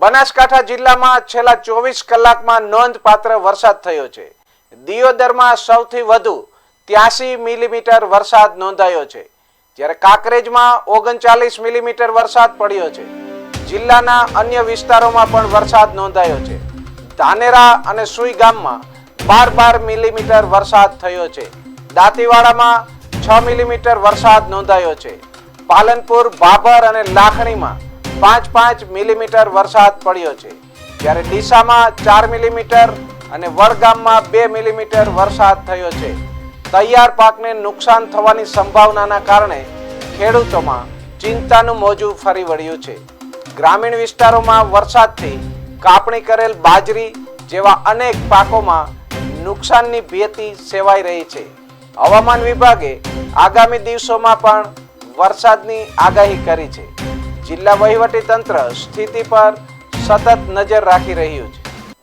બનાસકાંઠા જિલ્લામાં છેલ્લા 24 કલાકમાં નોંધપાત્ર વરસાદ થયો છે। દિયોદરમાં સૌથી વધુ 83 મિલીમીટર વરસાદ નોંધાયો છે, જ્યારે કાંકરેજમાં 39 મિલીમીટર વરસાદ પડ્યો છે। જિલ્લાના અન્ય વિસ્તારોમાં પણ વરસાદ નોંધાયો છે। ધાનેરા અને સુઈ ગામમાં 12 મિલીમીટર વરસાદ થયો છે। દાંતીવાડામાં 6 મિલીમીટર વરસાદ નોંધાયો છે। પાલનપુર, ભાભર અને લાખણીમાં 5 મિલીમીટર વરસાદ પડ્યો છે, જ્યારે ડીસામાં 4 મિલીમીટર અને વડગામમાં 2 મિલીમીટર વરસાદ થયો છે। તૈયાર પાકને નુકસાન થવાની સંભાવનાના કારણે ખેડૂતોમાં ચિંતાનું મોજું ફરી વળ્યું છે। ગ્રામીણ વિસ્તારોમાં વરસાદથી કાપણી કરેલ બાજરી જેવા અનેક પાકોમાં નુકસાનની ભીતિ સેવાઈ રહી છે। હવામાન વિભાગે આગામી દિવસોમાં પણ વરસાદની આગાહી કરી છે। જિલ્લા વહીવટી તંત્ર સ્થિતિ પર સતત નજર રાખી રહ્યું છે।